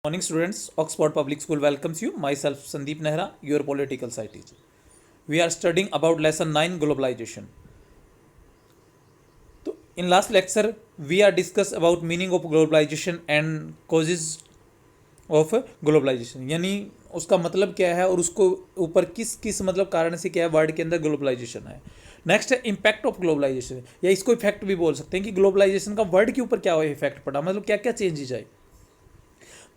Morning students, Oxford Public School welcomes you. Myself Sandeep Nehra, your political science teacher. We are studying about lesson 9 globalization. So in last lecture we are discuss about meaning of globalization and causes of globalization, यानी उसका मतलब क्या है और उसको ऊपर किस किस मतलब कारण से क्या है वर्ड के अंदर ग्लोबलाइजेशन है। नेक्स्ट है इम्पैक्ट ऑफ ग्लोबलाइजेशन, या इसको इफेक्ट भी बोल सकते हैं कि ग्लोबलाइजेशन का वर्ड के ऊपर क्या इफेक्ट पड़ा, मतलब क्या क्या चेंजेज आए।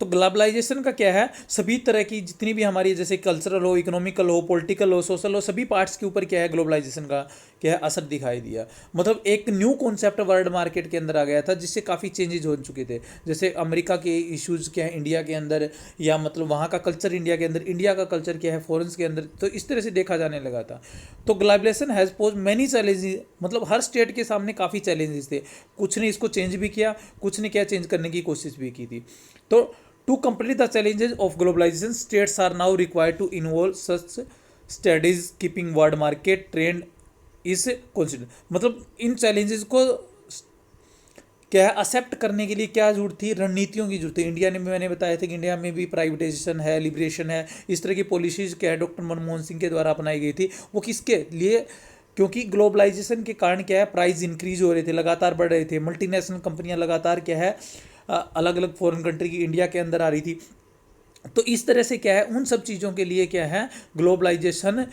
तो ग्लोबलाइजेशन का क्या है, सभी तरह की जितनी भी हमारी जैसे कल्चरल हो, इकोनॉमिकल हो, पॉलिटिकल हो, सोशल हो, सभी पार्ट्स के ऊपर क्या है ग्लोबलाइजेशन का क्या है असर दिखाई दिया। मतलब एक न्यू कॉन्सेप्ट वर्ल्ड मार्केट के अंदर आ गया था जिससे काफ़ी चेंजेज हो चुके थे। जैसे अमेरिका के इश्यूज़ क्या है इंडिया के अंदर, या मतलब वहाँ का कल्चर इंडिया के अंदर, इंडिया का कल्चर क्या है फॉरेन्स के अंदर, तो इस तरह से देखा जाने लगा था। तो globalisation has pose many challenges, मतलब हर स्टेट के सामने काफ़ी चैलेंजेस थे। कुछ ने इसको चेंज भी किया, कुछ ने क्या चेंज करने की कोशिश भी की थी। तो to complete the challenges of globalization, states are now required to involve such studies, keeping world market trend is considered। मतलब इन चैलेंजेस को क्या है एक्सेप्ट करने के लिए क्या जरूरत थी, रणनीतियों की जरूरत है। इंडिया ने, मैंने बताया था कि इंडिया में भी प्राइवेटाइजेशन है, लिबरेशन है, इस तरह की पॉलिसीज क्या है डॉक्टर मनमोहन सिंह के द्वारा अपनाई गई थी। वो किसके लिए, क्योंकि ग्लोबलाइजेशन के कारण क्या है प्राइस इंक्रीज हो रहे थे, लगातार बढ़ रहे थे, मल्टीनेशनल कंपनियां लगातार क्या है अलग अलग फॉरेन कंट्री की इंडिया के अंदर आ रही थी। तो इस तरह से क्या है उन सब चीज़ों के लिए क्या है ग्लोबलाइजेशन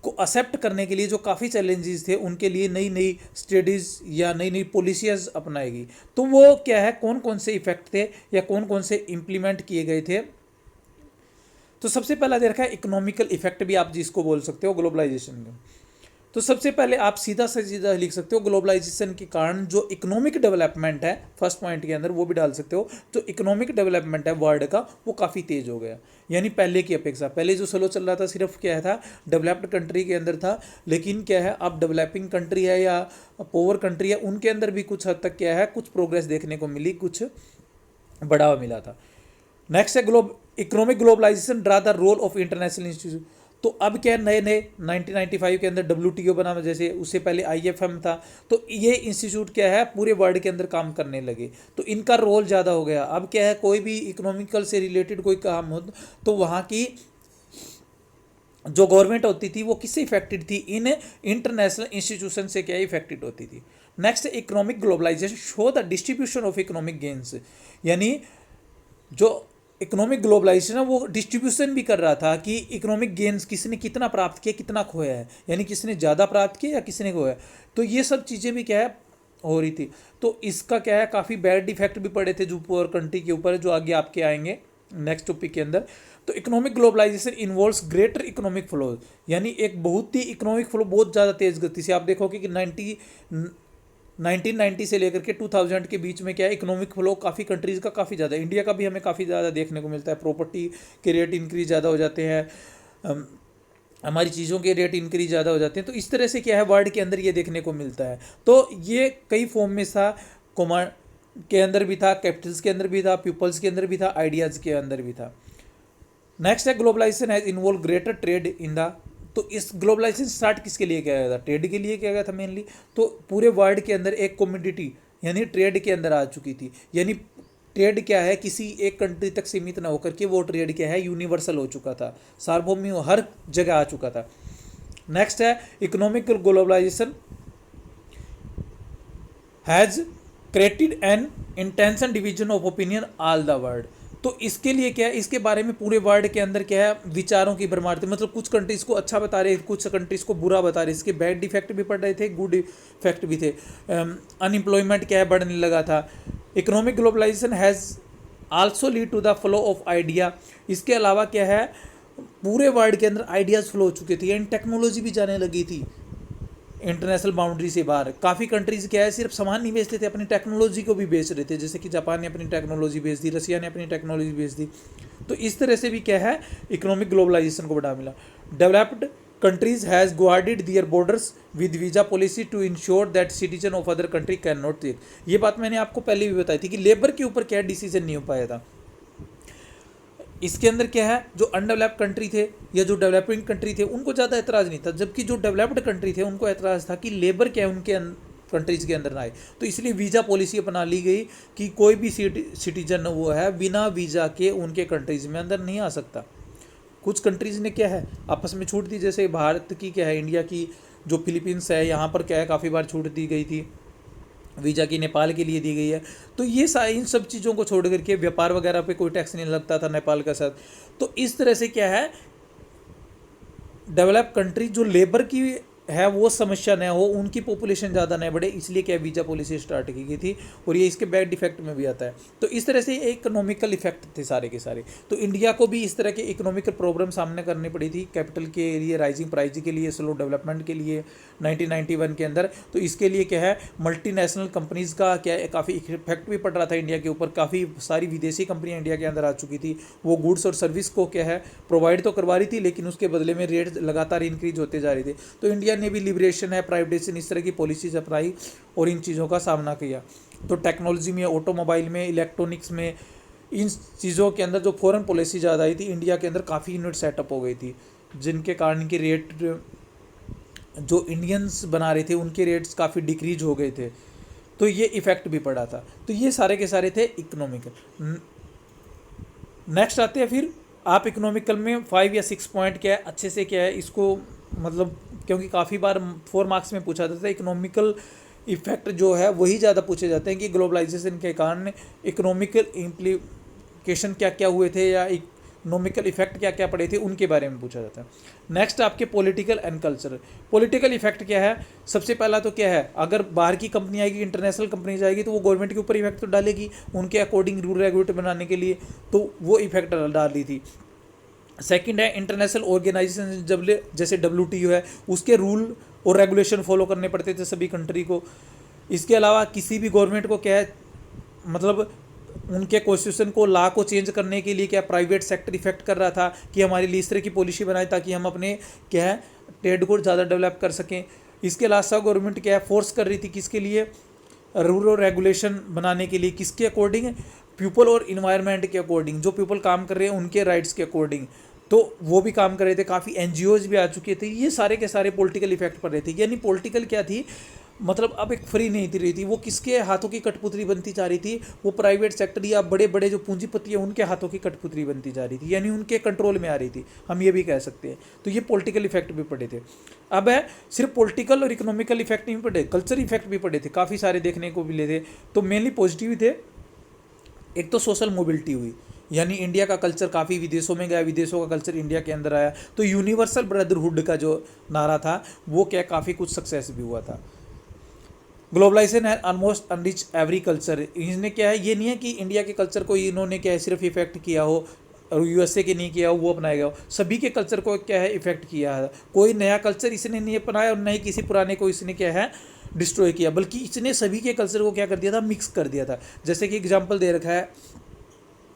को एक्सेप्ट करने के लिए जो काफ़ी चैलेंजेस थे उनके लिए नई नई स्टडीज़ या नई नई पॉलिसीज अपनाएगी। तो वो क्या है कौन कौन से इफेक्ट थे या कौन कौन से इम्प्लीमेंट किए गए थे। तो सबसे पहला दे रखा है इकोनॉमिकल इफेक्ट, भी आप जिसको बोल सकते हो ग्लोबलाइजेशन का। तो सबसे पहले आप सीधा से सीधा लिख सकते हो ग्लोबलाइजेशन के कारण जो इकोनॉमिक डेवलपमेंट है, फर्स्ट पॉइंट के अंदर वो भी डाल सकते हो। जो इकोनॉमिक डेवलपमेंट है वर्ल्ड का वो काफ़ी तेज हो गया, यानी पहले की अपेक्षा। पहले जो स्लो चल रहा था सिर्फ क्या था डेवलप्ड कंट्री के अंदर था, लेकिन क्या है अब डेवलपिंग कंट्री है या पोअर कंट्री है उनके अंदर भी कुछ हद तक क्या है कुछ प्रोग्रेस देखने को मिली, कुछ बढ़ावा मिला था। नेक्स्ट है economic globalisation draw the role of international institute. तो अब क्या नए नए 1995 के अंदर WTO बना, जैसे उससे पहले IFM था। तो ये इंस्टीट्यूट क्या है पूरे वर्ल्ड के अंदर काम करने लगे, तो इनका रोल ज़्यादा हो गया। अब क्या है कोई भी इकोनॉमिकल से रिलेटेड कोई काम हो तो वहाँ की जो गवर्नमेंट होती थी वो किससे इफेक्टेड थी, इन इंटरनेशनल इंस्टीट्यूशन से क्या इफेक्टेड होती थी। Next economic globalisation show the distribution of economic gains, यानी जो इकोनॉमिक ग्लोबलाइजेशन है वो डिस्ट्रीब्यूशन भी कर रहा था कि इकोनॉमिक गेन्स किसने कितना प्राप्त किया, कितना खोया है, यानी किसने ज़्यादा प्राप्त किया या किसने खोया। तो ये सब चीज़ें भी क्या है हो रही थी। तो इसका क्या है काफ़ी बैड इफेक्ट भी पड़े थे जो पुअर कंट्री के ऊपर, जो आगे आपके आएंगे नेक्स्ट टॉपिक के अंदर। तो economic globalisation involves greater economic flow, यानी एक बहुत ही इकोनॉमिक फ्लो बहुत ज़्यादा तेज़ गति से। आप देखोगे कि 1990 से लेकर के 2000 के बीच में क्या है इकोनॉमिक फ्लो काफ़ी कंट्रीज़ का काफ़ी ज़्यादा, इंडिया का भी हमें काफ़ी ज़्यादा देखने को मिलता है। प्रॉपर्टी के रेट इंक्रीज ज़्यादा हो जाते हैं, हमारी चीज़ों के रेट इंक्रीज ज़्यादा हो जाते हैं। तो इस तरह से क्या है वर्ल्ड के अंदर ये देखने को मिलता है। तो ये कई फॉर्म में था, कॉमर्स के अंदर भी था, कैपिटल्स के अंदर भी था, पीपल्स के अंदर भी था, आइडियाज़ के अंदर भी था। नेक्स्ट है globalisation has involve greater trade in the. तो इस ग्लोबलाइजेशन स्टार्ट किसके लिए किया गया था, ट्रेड के लिए किया गया था मेनली। तो पूरे वर्ल्ड के अंदर एक कमोडिटी यानी ट्रेड के अंदर आ चुकी थी, यानी ट्रेड क्या है किसी एक कंट्री तक सीमित ना होकर के वो ट्रेड क्या है यूनिवर्सल हो चुका था, सार्वभौमिक हर जगह आ चुका था। नेक्स्ट है economic globalisation has created an intention division of opinion all the world. तो इसके लिए क्या है, इसके बारे में पूरे वर्ल्ड के अंदर क्या है विचारों की भरमार थी। मतलब कुछ कंट्रीज़ को अच्छा बता रहे, कुछ कंट्रीज़ को बुरा बता रहे, इसके बैड इफेक्ट भी पड़ रहे थे, गुड इफेक्ट भी थे। अनएम्प्लॉयमेंट क्या है बढ़ने लगा था। Economic globalisation has also lead to the flow of idea. इसके अलावा क्या है पूरे वर्ल्ड के अंदर आइडियाज़ फ्लो हो चुके थे, यानी टेक्नोलॉजी भी जाने लगी थी इंटरनेशनल बाउंड्री से बाहर। काफ़ी कंट्रीज़ क्या है सिर्फ सामान नहीं बेचते थे, अपनी टेक्नोलॉजी को भी बेच रहे थे, जैसे कि जापान ने अपनी टेक्नोलॉजी बेच दी, रसिया ने अपनी टेक्नोलॉजी बेच दी। तो इस तरह से भी क्या है इकोनॉमिक ग्लोबलाइजेशन को बढ़ावा मिला। Developed countries has guarded their borders with visa policy to ensure that citizen of other country can not take. ये बात मैंने आपको पहले भी बताई थी कि लेबर के ऊपर क्या डिसीजन नहीं हो पाया था। इसके अंदर क्या है जो अनडेवलप्ड कंट्री थे या जो डेवलपिंग कंट्री थे उनको ज़्यादा एतराज़ नहीं था, जबकि जो डेवलप्ड कंट्री थे उनको एतराज़ था कि लेबर क्या है उनके कंट्रीज़ के अंदर ना आए। तो इसलिए वीज़ा पॉलिसी अपना ली गई कि कोई भी सिटीजन वो है बिना वीज़ा के उनके कंट्रीज़ में अंदर नहीं आ सकता। कुछ कंट्रीज़ ने क्या है आपस में छूट दी, जैसे भारत की क्या है, इंडिया की जो फिलीपींस है यहाँ पर क्या है काफ़ी बार छूट दी गई थी वीज़ा की, नेपाल के लिए दी गई है। तो ये इन सब चीज़ों को छोड़ करके व्यापार वगैरह पे कोई टैक्स नहीं लगता था नेपाल का साथ। तो इस तरह से क्या है डेवलप कंट्री जो लेबर की है वो समस्या न हो, उनकी पॉपुलेशन ज़्यादा न बढ़े, इसलिए क्या वीज़ा पॉलिसी स्टार्ट की गई थी और ये इसके बैड इफेक्ट में भी आता है। तो इस तरह से इकोनॉमिकल इफेक्ट थे सारे के सारे। तो इंडिया को भी इस तरह के इकोनॉमिकल प्रॉब्लम सामने करनी पड़ी थी, कैपिटल के लिए, राइजिंग प्राइस के लिए, स्लो डेवलपमेंट के लिए 1991 के अंदर। तो इसके लिए क्या है मल्टीनेशनल कंपनीज़ का क्या है काफ़ी इफेक्ट भी पड़ रहा था इंडिया के ऊपर। काफ़ी सारी विदेशी कंपनियाँ इंडिया के अंदर आ चुकी थी, वो गुड्स और सर्विस को क्या है प्रोवाइड तो करवा रही थी लेकिन उसके बदले में रेट लगातार इंक्रीज होते जा रहे थे। तो इंडिया ने भी लिबरेशन है, प्राइवेटाइजेशन, इस तरह की पॉलिसीज अपनाई और इन चीज़ों का सामना किया। तो टेक्नोलॉजी में, ऑटोमोबाइल में, इलेक्ट्रॉनिक्स में, इन चीज़ों के अंदर जो फॉरेन पॉलिसी ज़्यादा आई थी, इंडिया के अंदर काफ़ी यूनिट सेटअप हो गई थी, जिनके कारण इनके रेट जो इंडियंस बना रहे थे उनके रेट्स काफ़ी डिक्रीज हो गए थे। तो ये इफ़ेक्ट भी पड़ा था। तो ये सारे के सारे थे इकोनॉमिकल। नेक्स्ट आते हैं फिर आप इकोनॉमिकल में 5 या 6 पॉइंट क्या है अच्छे से क्या है इसको, मतलब क्योंकि काफ़ी बार 4 मार्क्स में पूछा जाता है इकोनॉमिकल इफेक्ट जो है वही ज़्यादा पूछे जाते हैं कि ग्लोबलाइजेशन के कारण इकोनॉमिकल इम्प्लीकेशन क्या क्या हुए थे या इकोनॉमिकल इफेक्ट क्या क्या पड़े थे उनके बारे में पूछा जाता है। नेक्स्ट आपके political and culture. Political effect क्या है, सबसे पहला तो क्या है अगर बाहर की कंपनी आएगी, इंटरनेशनल कंपनी जाएगी तो वो गवर्नमेंट के ऊपर इफेक्ट तो डालेगी उनके अकॉर्डिंग रूल रेगुलेट बनाने के लिए, तो वो इफेक्ट डाल रही थी। सेकंड है इंटरनेशनल ऑर्गेनाइजेशन, जब जैसे WTO है उसके रूल और रेगुलेशन फॉलो करने पड़ते थे सभी कंट्री को। इसके अलावा किसी भी गवर्नमेंट को क्या है मतलब उनके कॉन्स्टिट्यूशन को, लॉ को चेंज करने के लिए क्या प्राइवेट सेक्टर इफेक्ट कर रहा था कि हमारे लिए इस तरह की पॉलिसी बनाए ताकि हम अपने क्या है ट्रेड को ज़्यादा डेवलप कर सकें। इसके अलावा सब गवर्नमेंट क्या है फोर्स कर रही थी किसके लिए, रूल और रेगुलेशन बनाने के लिए, किसके अकॉर्डिंग, पीपल और इन्वायरमेंट के अकॉर्डिंग, जो पीपल काम कर रहे हैं उनके राइट्स के अकॉर्डिंग, तो वो भी काम कर रहे थे। काफ़ी NGOs भी आ चुके थे। ये सारे के सारे पॉलिटिकल इफेक्ट पड़ रहे थे। यानी पॉलिटिकल क्या थी मतलब अब एक फ्री नहीं थी रही थी, वो किसके हाथों की कठपुतली बनती जा रही थी, वो प्राइवेट सेक्टर या बड़े बड़े जो पूंजीपति है उनके हाथों की कठपुतली बनती जा रही थी, यानी उनके कंट्रोल में आ रही थी, हम ये भी कह सकते हैं। तो ये पॉलिटिकल इफेक्ट भी पड़े थे। अब है सिर्फ पॉलिटिकल और इकोनॉमिकल इफेक्ट नहीं पड़े, कल्चर इफेक्ट भी पड़े थे, काफ़ी सारे देखने को मिले थे। तो मेनली पॉजिटिव थे। एक तो सोशल मोबिलिटी हुई, यानी इंडिया का कल्चर काफ़ी विदेशों में गया, विदेशों का कल्चर इंडिया के अंदर आया। तो यूनिवर्सल ब्रदरहुड का जो नारा था वो क्या काफ़ी कुछ सक्सेस भी हुआ था। ग्लोबलाइजेशन है ऑलमोस्ट अनरिच एवरी कल्चर। इसने क्या है, ये नहीं है कि इंडिया के कल्चर को इन्होंने क्या है सिर्फ इफेक्ट किया हो और USA के नहीं किया हो वो अपनाया गया हो, सभी के कल्चर को क्या है इफेक्ट किया है। कोई नया कल्चर इसने नहीं अपनाया और नहीं किसी पुराने को इसने क्या है डिस्ट्रॉय किया, बल्कि इसने सभी के कल्चर को क्या कर दिया था, मिक्स कर दिया था। जैसे कि एग्जाम्पल दे रखा है,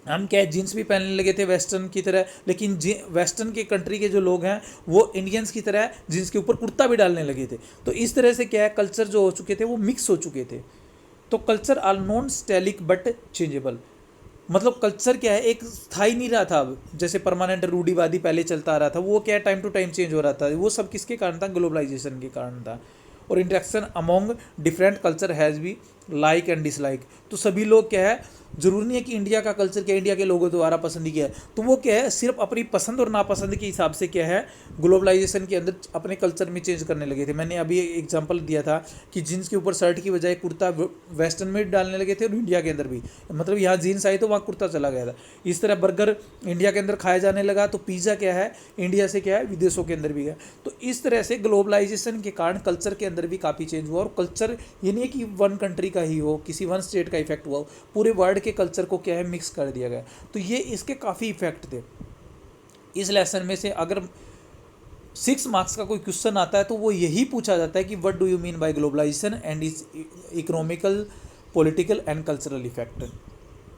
हम क्या है जीन्स भी पहनने लगे थे वेस्टर्न की तरह, लेकिन वेस्टर्न के कंट्री के जो लोग हैं वो इंडियंस की तरह जीन्स के ऊपर कुर्ता भी डालने लगे थे। तो इस तरह से क्या है कल्चर जो हो चुके थे वो मिक्स हो चुके थे। तो culture are non static but changeable, मतलब कल्चर क्या है एक स्थायी नहीं रहा था। अब जैसे परमानेंट रूढ़िवादी पहले चलता आ रहा था, वो क्या है टाइम टू टाइम चेंज हो रहा था। वो सब किसके कारण था, ग्लोबलाइजेशन के कारण था। और interaction among different culture has भी लाइक एंड डिसलाइक। तो सभी लोग क्या है, जरूरी नहीं है कि इंडिया का कल्चर क्या इंडिया के लोगों द्वारा पसंद ही किया है, तो वो क्या है सिर्फ अपनी पसंद और नापसंद के हिसाब से क्या है ग्लोबलाइजेशन के अंदर अपने कल्चर में चेंज करने लगे थे। मैंने अभी एग्जांपल दिया था कि जीन्स के ऊपर शर्ट की बजाय कुर्ता वेस्टर्न में डालने लगे थे और इंडिया के अंदर भी, मतलब यहाँ जीन्स आई तो वहाँ कुर्ता चला गया था। इस तरह बर्गर इंडिया के अंदर खाया जाने लगा, तो पिज़्ज़ा क्या है इंडिया से क्या है विदेशों के अंदर भी गया। तो इस तरह से ग्लोबलाइजेशन के कारण कल्चर के अंदर भी काफ़ी चेंज हुआ। और कल्चर ये नहीं है कि वन कंट्री का ही हो, किसी वन स्टेट का इफेक्ट हुआ हो, पूरे वर्ल्ड के कल्चर को क्या है मिक्स कर दिया गया। तो ये इसके काफ़ी इफेक्ट थे। इस लेसन में से अगर 6 मार्क्स का कोई क्वेश्चन आता है तो वो यही पूछा जाता है कि what do you mean by globalisation and is economical, political and cultural effect.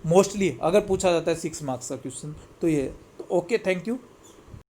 Mostly अगर पूछा जाता है 6 मार्क्स का क्वेश्चन तो ये। तो ओके, थैंक यू।